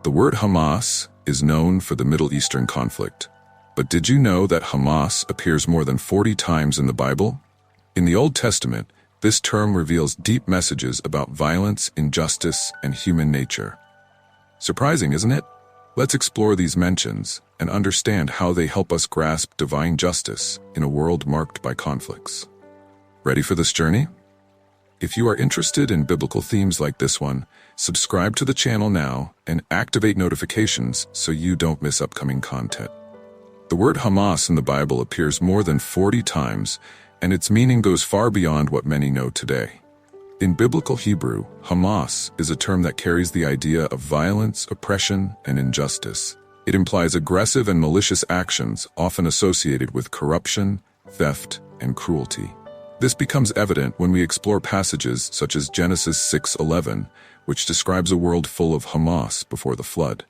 The word Hamas is known for the Middle Eastern conflict. But did you know that Hamas appears more than 40 times in the Bible? In the Old Testament, this term reveals deep messages about violence, injustice, and human nature. Surprising, isn't it? Let's explore these mentions and understand how they help us grasp divine justice in a world marked by conflicts. Ready for this journey? If you are interested in biblical themes like this one, subscribe to the channel now and activate notifications so you don't miss upcoming content. The word Hamas in the Bible appears more than 40 times, and its meaning goes far beyond what many know today. In biblical Hebrew, Hamas is a term that carries the idea of violence, oppression, and injustice. It implies aggressive and malicious actions often associated with corruption, theft, and cruelty. This becomes evident when we explore passages such as Genesis 6:11, which describes a world full of Hamas before the flood.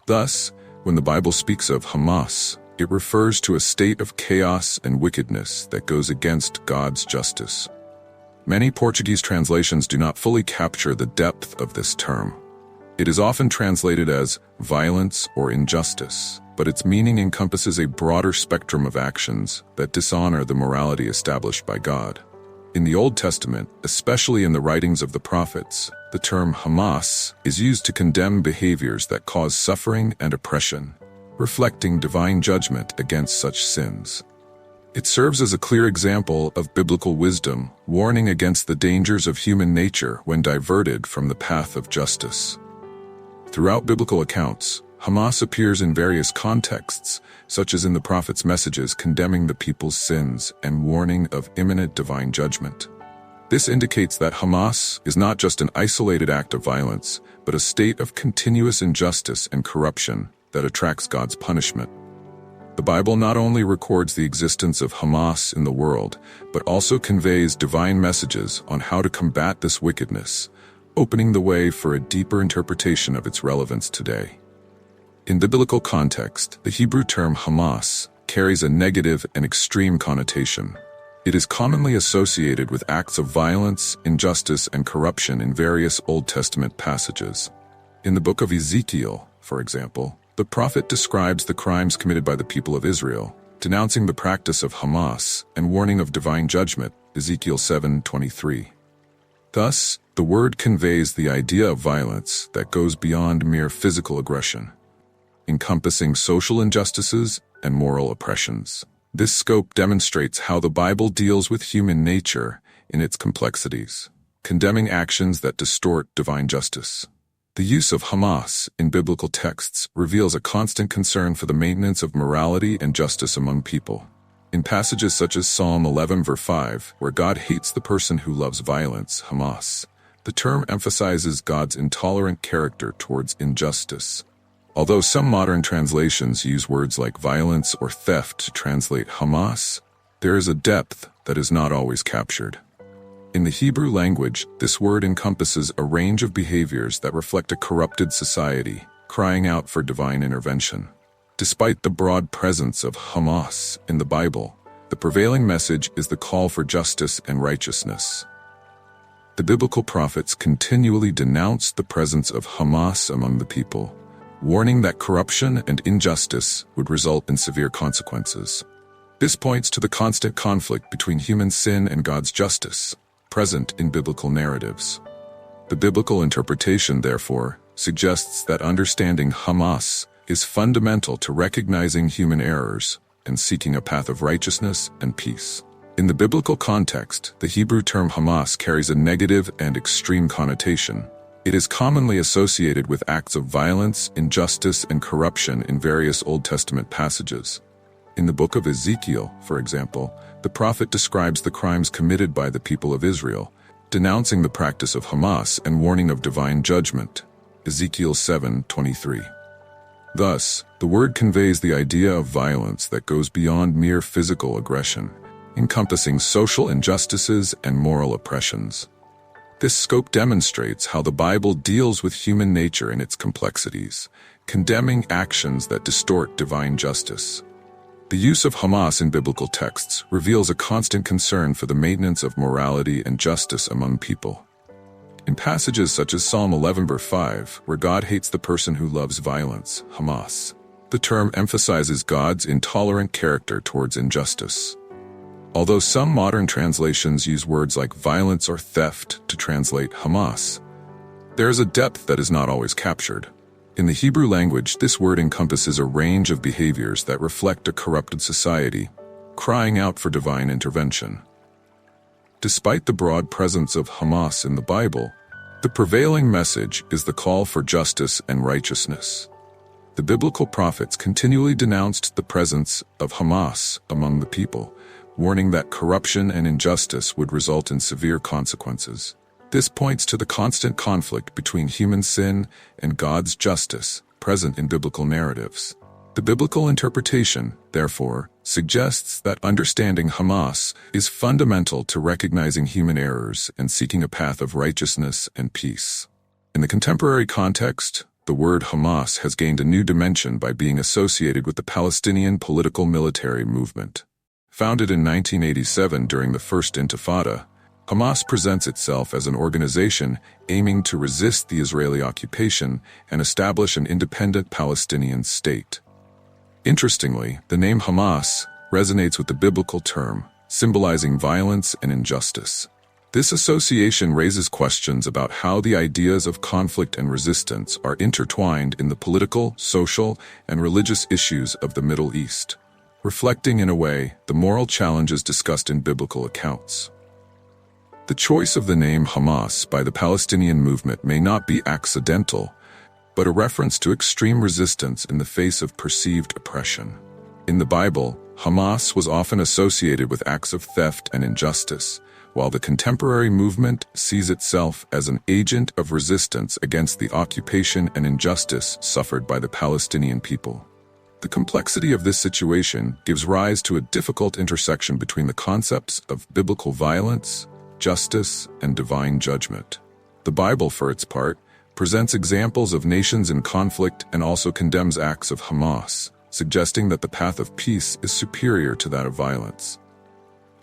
Thus, when the Bible speaks of Hamas, it refers to a state of chaos and wickedness that goes against God's justice. Many Portuguese translations do not fully capture the depth of this term. It is often translated as violence or injustice, but its meaning encompasses a broader spectrum of actions that dishonor the morality established by God. In the Old Testament, especially in the writings of the prophets, the term Hamas is used to condemn behaviors that cause suffering and oppression, reflecting divine judgment against such sins. It serves as a clear example of biblical wisdom, warning against the dangers of human nature when diverted from the path of justice. Throughout biblical accounts, Hamas appears in various contexts, such as in the prophets' messages condemning the people's sins and warning of imminent divine judgment. This indicates that Hamas is not just an isolated act of violence, but a state of continuous injustice and corruption that attracts God's punishment. The Bible not only records the existence of Hamas in the world, but also conveys divine messages on how to combat this wickedness, opening the way for a deeper interpretation of its relevance today. In the biblical context, the Hebrew term Hamas carries a negative and extreme connotation. It is commonly associated with acts of violence, injustice, and corruption in various Old Testament passages. In the book of Ezekiel, for example, the prophet describes the crimes committed by the people of Israel, denouncing the practice of Hamas and warning of divine judgment, Ezekiel 7:23. Thus, the word conveys the idea of violence that goes beyond mere physical aggression, encompassing social injustices and moral oppressions. This scope demonstrates how the Bible deals with human nature in its complexities, condemning actions that distort divine justice. The use of Hamas in biblical texts reveals a constant concern for the maintenance of morality and justice among people. In passages such as Psalm 11 verse 5, where God hates the person who loves violence, Hamas, the term emphasizes God's intolerant character towards injustice. Although some modern translations use words like violence or theft to translate Hamas, there is a depth that is not always captured. In the Hebrew language, this word encompasses a range of behaviors that reflect a corrupted society, crying out for divine intervention. Despite the broad presence of Hamas in the Bible, the prevailing message is the call for justice and righteousness. The biblical prophets continually denounced the presence of Hamas among the people, warning that corruption and injustice would result in severe consequences. This points to the constant conflict between human sin and God's justice, present in biblical narratives. The biblical interpretation, therefore, suggests that understanding Hamas is fundamental to recognizing human errors and seeking a path of righteousness and peace. In the biblical context, the Hebrew term Hamas carries a negative and extreme connotation. It is commonly associated with acts of violence, injustice, and corruption in various Old Testament passages. In the book of Ezekiel, for example, the prophet describes the crimes committed by the people of Israel, denouncing the practice of Hamas and warning of divine judgment, Ezekiel 7:23. Thus, the word conveys the idea of violence that goes beyond mere physical aggression, encompassing social injustices and moral oppressions. This scope demonstrates how the Bible deals with human nature and its complexities, condemning actions that distort divine justice. The use of Hamas in biblical texts reveals a constant concern for the maintenance of morality and justice among people. In passages such as Psalm 11 verse 5, where God hates the person who loves violence, Hamas, the term emphasizes God's intolerant character towards injustice. Although some modern translations use words like violence or theft to translate Hamas, there is a depth that is not always captured. In the Hebrew language, this word encompasses a range of behaviors that reflect a corrupted society, crying out for divine intervention. Despite the broad presence of Hamas in the Bible, the prevailing message is the call for justice and righteousness. The biblical prophets continually denounced the presence of Hamas among the people, warning that corruption and injustice would result in severe consequences. This points to the constant conflict between human sin and God's justice present in biblical narratives. The biblical interpretation, therefore, suggests that understanding Hamas is fundamental to recognizing human errors and seeking a path of righteousness and peace. In the contemporary context, the word Hamas has gained a new dimension by being associated with the Palestinian political military movement. Founded in 1987 during the First Intifada, Hamas presents itself as an organization aiming to resist the Israeli occupation and establish an independent Palestinian state. Interestingly, the name Hamas resonates with the biblical term, symbolizing violence and injustice. This association raises questions about how the ideas of conflict and resistance are intertwined in the political, social, and religious issues of the Middle East, reflecting in a way the moral challenges discussed in biblical accounts. The choice of the name Hamas by the Palestinian movement may not be accidental, but a reference to extreme resistance in the face of perceived oppression. In the Bible, Hamas was often associated with acts of theft and injustice, while the contemporary movement sees itself as an agent of resistance against the occupation and injustice suffered by the Palestinian people. The complexity of this situation gives rise to a difficult intersection between the concepts of biblical violence, justice, and divine judgment. The Bible, for its part, presents examples of nations in conflict and also condemns acts of Hamas, suggesting that the path of peace is superior to that of violence.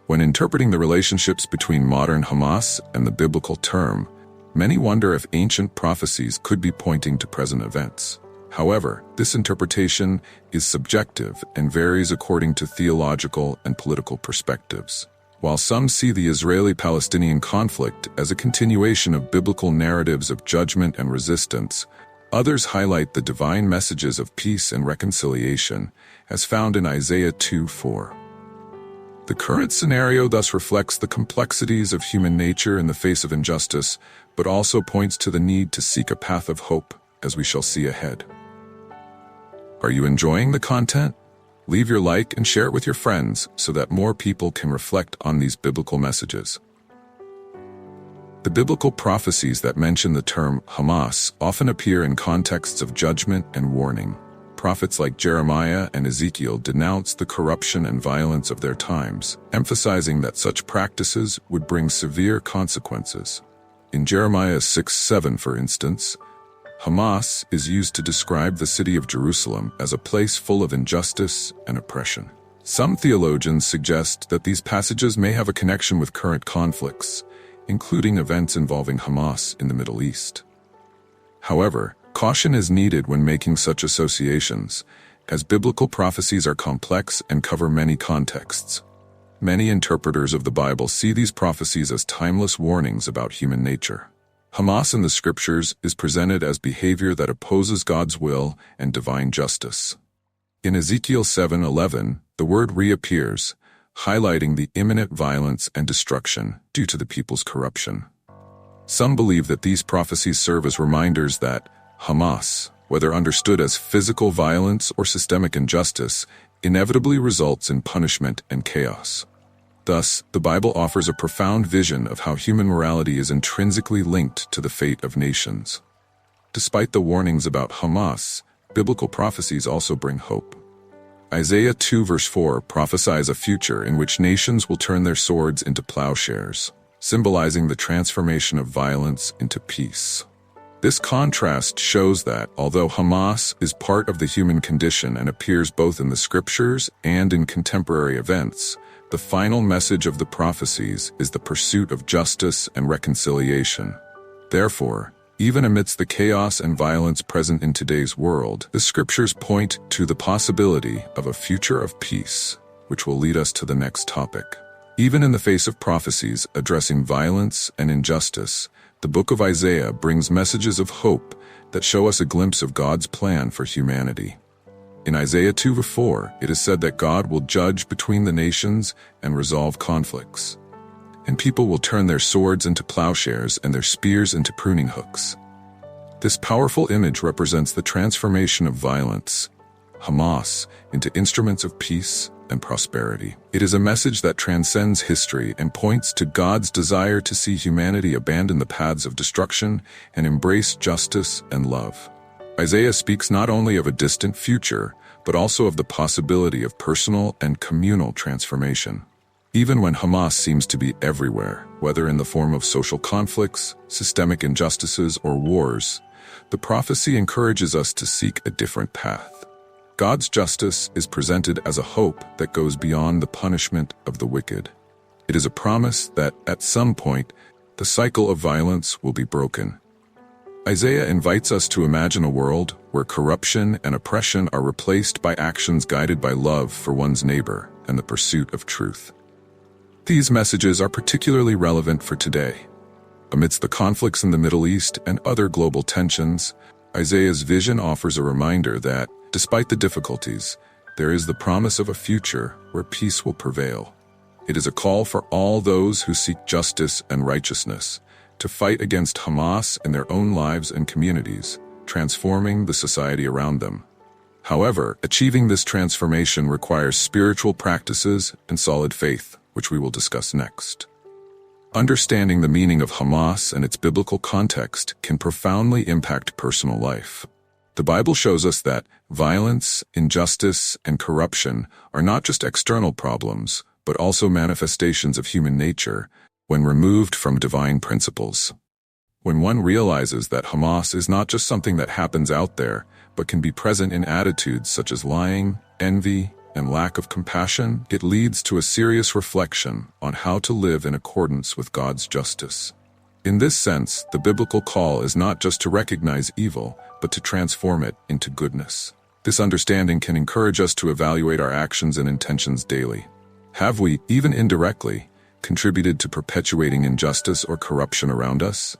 When interpreting the relationships between modern Hamas and the biblical term, many wonder if ancient prophecies could be pointing to present events. However, this interpretation is subjective and varies according to theological and political perspectives. While some see the Israeli-Palestinian conflict as a continuation of biblical narratives of judgment and resistance, others highlight the divine messages of peace and reconciliation, as found in Isaiah 2:4. The current scenario thus reflects the complexities of human nature in the face of injustice, but also points to the need to seek a path of hope, as we shall see ahead. Are you enjoying the content? Leave your like and share it with your friends so that more people can reflect on these biblical messages. The biblical prophecies that mention the term Hamas often appear in contexts of judgment and warning. Prophets like Jeremiah and Ezekiel denounce the corruption and violence of their times, emphasizing that such practices would bring severe consequences. In Jeremiah 6:7, for instance, Hamas is used to describe the city of Jerusalem as a place full of injustice and oppression. Some theologians suggest that these passages may have a connection with current conflicts, including events involving Hamas in the Middle East. However, caution is needed when making such associations, as biblical prophecies are complex and cover many contexts. Many interpreters of the Bible see these prophecies as timeless warnings about human nature. Hamas in the scriptures is presented as behavior that opposes God's will and divine justice. In Ezekiel 7:11, the word reappears, highlighting the imminent violence and destruction due to the people's corruption. Some believe that these prophecies serve as reminders that Hamas, whether understood as physical violence or systemic injustice, inevitably results in punishment and chaos. Thus, the Bible offers a profound vision of how human morality is intrinsically linked to the fate of nations. Despite the warnings about Hamas, biblical prophecies also bring hope. Isaiah 2:4 prophesies a future in which nations will turn their swords into plowshares, symbolizing the transformation of violence into peace. This contrast shows that, although Hamas is part of the human condition and appears both in the scriptures and in contemporary events, the final message of the prophecies is the pursuit of justice and reconciliation. Therefore, even amidst the chaos and violence present in today's world, the scriptures point to the possibility of a future of peace, which will lead us to the next topic. Even in the face of prophecies addressing violence and injustice, the book of Isaiah brings messages of hope that show us a glimpse of God's plan for humanity. In Isaiah 2:4, it is said that God will judge between the nations and resolve conflicts, and people will turn their swords into plowshares and their spears into pruning hooks. This powerful image represents the transformation of violence, Hamas, into instruments of peace and prosperity. It is a message that transcends history and points to God's desire to see humanity abandon the paths of destruction and embrace justice and love. Isaiah speaks not only of a distant future, but also of the possibility of personal and communal transformation. Even when Hamas seems to be everywhere, whether in the form of social conflicts, systemic injustices, or wars, the prophecy encourages us to seek a different path. God's justice is presented as a hope that goes beyond the punishment of the wicked. It is a promise that, at some point, the cycle of violence will be broken. Isaiah invites us to imagine a world where corruption and oppression are replaced by actions guided by love for one's neighbor and the pursuit of truth. These messages are particularly relevant for today. Amidst the conflicts in the Middle East and other global tensions, Isaiah's vision offers a reminder that, despite the difficulties, there is the promise of a future where peace will prevail. It is a call for all those who seek justice and righteousness to fight against Hamas in their own lives and communities, transforming the society around them. However, achieving this transformation requires spiritual practices and solid faith, which we will discuss next. Understanding the meaning of Hamas and its biblical context can profoundly impact personal life. The Bible shows us that violence, injustice, and corruption are not just external problems, but also manifestations of human nature when removed from divine principles. When one realizes that Hamas is not just something that happens out there, but can be present in attitudes such as lying, envy, and lack of compassion, it leads to a serious reflection on how to live in accordance with God's justice. In this sense, the biblical call is not just to recognize evil, but to transform it into goodness. This understanding can encourage us to evaluate our actions and intentions daily. Have we, even indirectly, contributed to perpetuating injustice or corruption around us?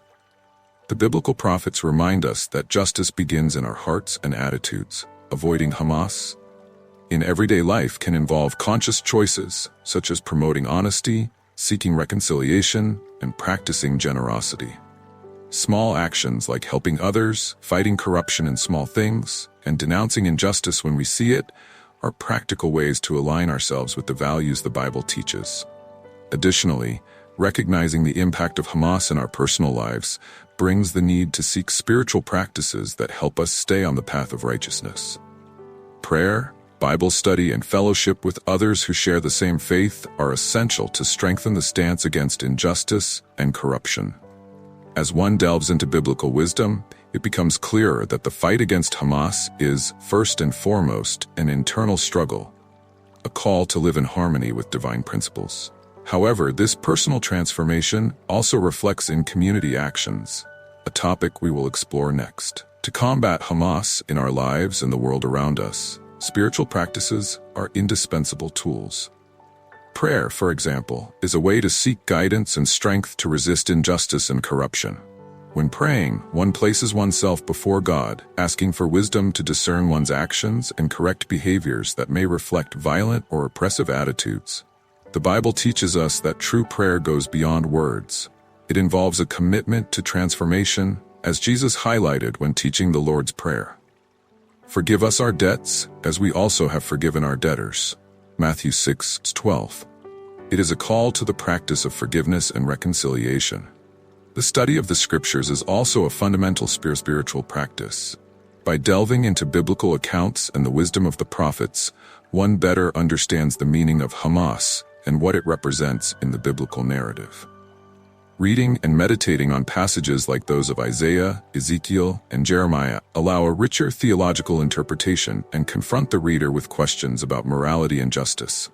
The biblical prophets remind us that justice begins in our hearts and attitudes. Avoiding Hamas in everyday life can involve conscious choices, such as promoting honesty, seeking reconciliation, and practicing generosity. Small actions like helping others, fighting corruption in small things, and denouncing injustice when we see it are practical ways to align ourselves with the values the Bible teaches. Additionally, recognizing the impact of Hamas in our personal lives brings the need to seek spiritual practices that help us stay on the path of righteousness. Prayer, Bible study, and fellowship with others who share the same faith are essential to strengthen the stance against injustice and corruption. As one delves into biblical wisdom, it becomes clearer that the fight against Hamas is, first and foremost, an internal struggle, a call to live in harmony with divine principles. However, this personal transformation also reflects in community actions, a topic we will explore next. To combat Hamas in our lives and the world around us, spiritual practices are indispensable tools. Prayer, for example, is a way to seek guidance and strength to resist injustice and corruption. When praying, one places oneself before God, asking for wisdom to discern one's actions and correct behaviors that may reflect violent or oppressive attitudes. The Bible teaches us that true prayer goes beyond words. It involves a commitment to transformation, as Jesus highlighted when teaching the Lord's Prayer. Forgive us our debts, as we also have forgiven our debtors. Matthew 6:12. It is a call to the practice of forgiveness and reconciliation. The study of the Scriptures is also a fundamental spiritual practice. By delving into biblical accounts and the wisdom of the prophets, one better understands the meaning of Hamas and what it represents in the biblical narrative. Reading and meditating on passages like those of Isaiah, Ezekiel, and Jeremiah allow a richer theological interpretation and confront the reader with questions about morality and justice.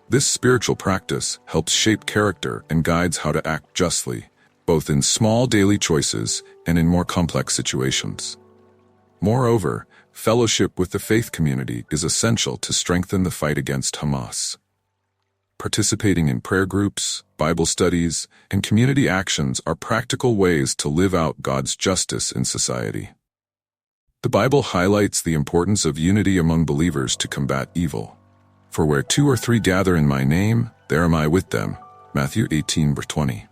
This spiritual practice helps shape character and guides how to act justly, both in small daily choices and in more complex situations. Moreover, fellowship with the faith community is essential to strengthen the fight against Hamas. Participating in prayer groups, Bible studies, and community actions are practical ways to live out God's justice in society. The Bible highlights the importance of unity among believers to combat evil. For where 2 or 3 gather in my name, there am I with them. Matthew 18:20.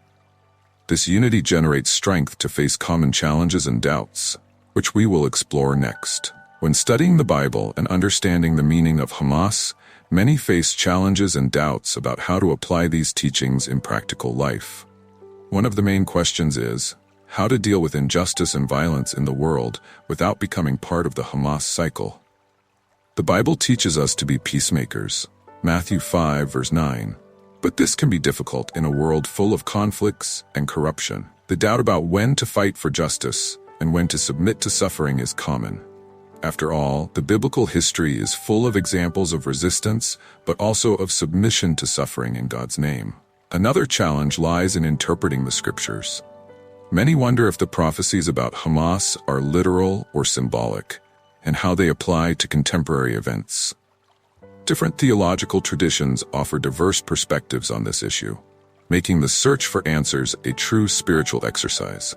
This unity generates strength to face common challenges and doubts, which we will explore next. When studying the Bible and understanding the meaning of Hamas, many face challenges and doubts about how to apply these teachings in practical life. One of the main questions is, how to deal with injustice and violence in the world without becoming part of the Hamas cycle. The Bible teaches us to be peacemakers, Matthew 5 verse 9. But this can be difficult in a world full of conflicts and corruption. The doubt about when to fight for justice and when to submit to suffering is common. After all, the biblical history is full of examples of resistance, but also of submission to suffering in God's name. Another challenge lies in interpreting the scriptures. Many wonder if the prophecies about Hamas are literal or symbolic, and how they apply to contemporary events. Different theological traditions offer diverse perspectives on this issue, making the search for answers a true spiritual exercise.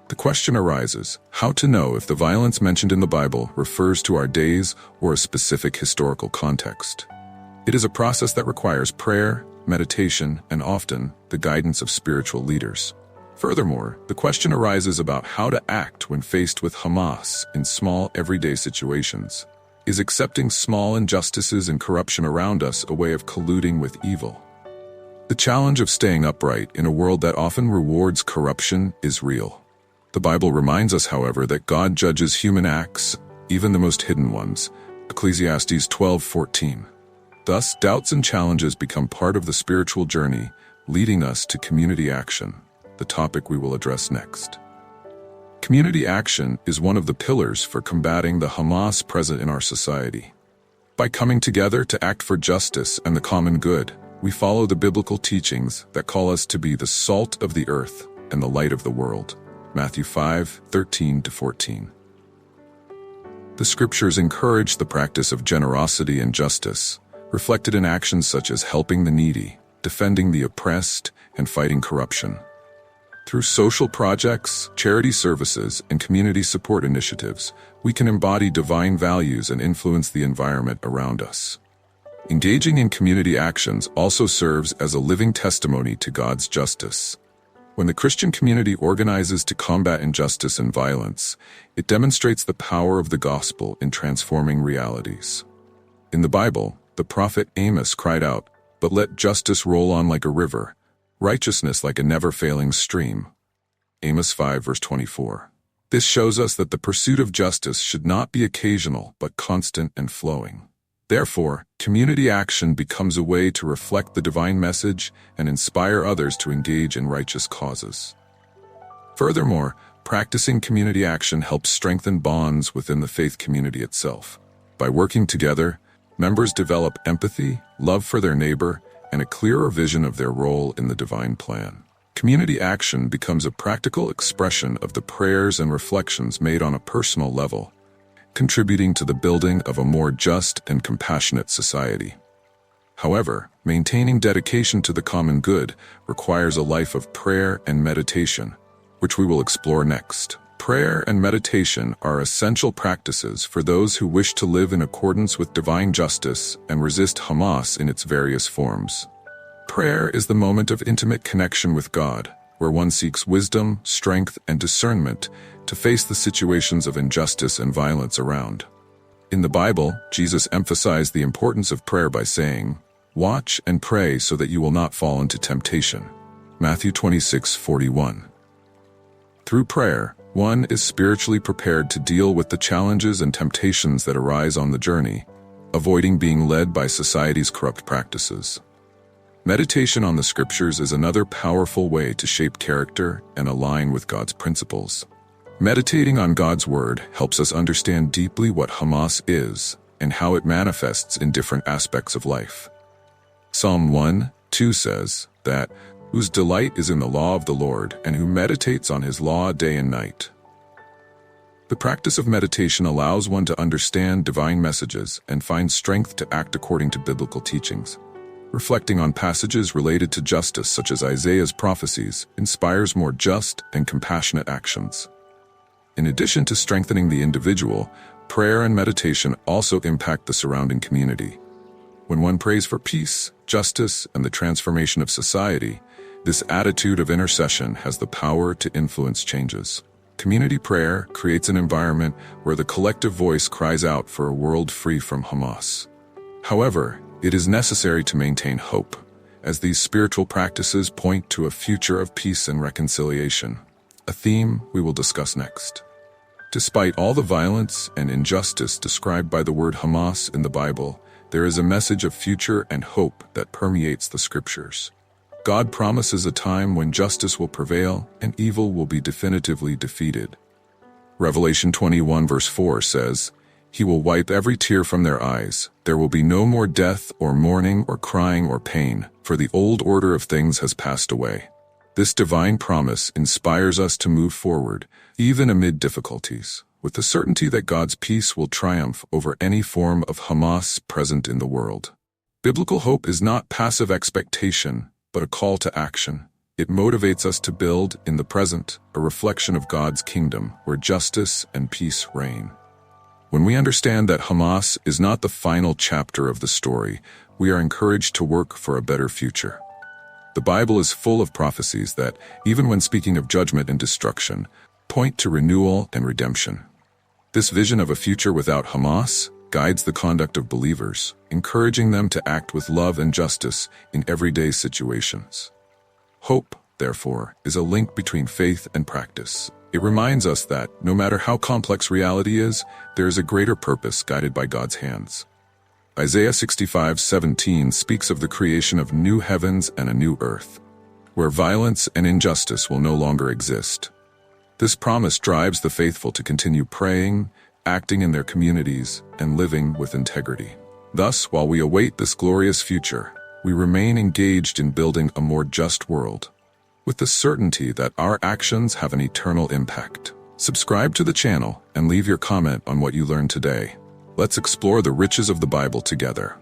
The question arises, how to know if the violence mentioned in the Bible refers to our days or a specific historical context. It is a process that requires prayer, meditation, and often the guidance of spiritual leaders. Furthermore, the question arises about how to act when faced with Hamas in small, everyday situations. Is accepting small injustices and corruption around us a way of colluding with evil? The challenge of staying upright in a world that often rewards corruption is real. The Bible reminds us, however, that God judges human acts, even the most hidden ones, Ecclesiastes 12:14. Thus, doubts and challenges become part of the spiritual journey, leading us to community action, the topic we will address next. Community action is one of the pillars for combating the Hamas present in our society. By coming together to act for justice and the common good, we follow the biblical teachings that call us to be the salt of the earth and the light of the world. Matthew 5:13-14. The scriptures encourage the practice of generosity and justice, reflected in actions such as helping the needy, defending the oppressed, and fighting corruption. Through social projects, charity services, and community support initiatives, we can embody divine values and influence the environment around us. Engaging in community actions also serves as a living testimony to God's justice. When the Christian community organizes to combat injustice and violence, it demonstrates the power of the gospel in transforming realities. In the Bible, the prophet Amos cried out, "But let justice roll on like a river, righteousness like a never-failing stream." Amos 5 verse 24. This shows us that the pursuit of justice should not be occasional but constant and flowing. Therefore, community action becomes a way to reflect the divine message and inspire others to engage in righteous causes. Furthermore, practicing community action helps strengthen bonds within the faith community itself. By working together, members develop empathy, love for their neighbor, and a clearer vision of their role in the divine plan. Community action becomes a practical expression of the prayers and reflections made on a personal level, contributing to the building of a more just and compassionate society. However, maintaining dedication to the common good requires a life of prayer and meditation, which we will explore next. Prayer and meditation are essential practices for those who wish to live in accordance with divine justice and resist Hamas in its various forms. Prayer is the moment of intimate connection with God, where one seeks wisdom, strength, and discernment to face the situations of injustice and violence around. In the Bible, Jesus emphasized the importance of prayer by saying, "Watch and pray so that you will not fall into temptation." Matthew 26:41. Through prayer, one is spiritually prepared to deal with the challenges and temptations that arise on the journey, avoiding being led by society's corrupt practices. Meditation on the scriptures is another powerful way to shape character and align with God's principles. Meditating on God's word helps us understand deeply what Hamas is and how it manifests in different aspects of life. Psalm 1:2 says that whose delight is in the law of the Lord and who meditates on his law day and night. The practice of meditation allows one to understand divine messages and find strength to act according to biblical teachings. Reflecting on passages related to justice, such as Isaiah's prophecies, inspires more just and compassionate actions. In addition to strengthening the individual, prayer and meditation also impact the surrounding community. When one prays for peace, justice, and the transformation of society, this attitude of intercession has the power to influence changes. Community prayer creates an environment where the collective voice cries out for a world free from Hamas. However, it is necessary to maintain hope, as these spiritual practices point to a future of peace and reconciliation, a theme we will discuss next. Despite all the violence and injustice described by the word Hamas in the Bible, there is a message of future and hope that permeates the scriptures. God promises a time when justice will prevail and evil will be definitively defeated. Revelation 21 verse 4 says, "He will wipe every tear from their eyes. There will be no more death or mourning or crying or pain, for the old order of things has passed away." This divine promise inspires us to move forward, even amid difficulties, with the certainty that God's peace will triumph over any form of Hamas present in the world. Biblical hope is not passive expectation, but a call to action. It motivates us to build, in the present, a reflection of God's kingdom where justice and peace reign. When we understand that Hamas is not the final chapter of the story, we are encouraged to work for a better future. The Bible is full of prophecies that, even when speaking of judgment and destruction, point to renewal and redemption. This vision of a future without Hamas guides the conduct of believers, encouraging them to act with love and justice in everyday situations. Hope, therefore, is a link between faith and practice. It reminds us that, no matter how complex reality is, there is a greater purpose guided by God's hands. Isaiah 65:17 speaks of the creation of new heavens and a new earth, where violence and injustice will no longer exist. This promise drives the faithful to continue praying, acting in their communities, and living with integrity. Thus, while we await this glorious future, we remain engaged in building a more just world, with the certainty that our actions have an eternal impact. Subscribe to the channel and leave your comment on what you learned today. Let's explore the riches of the Bible together.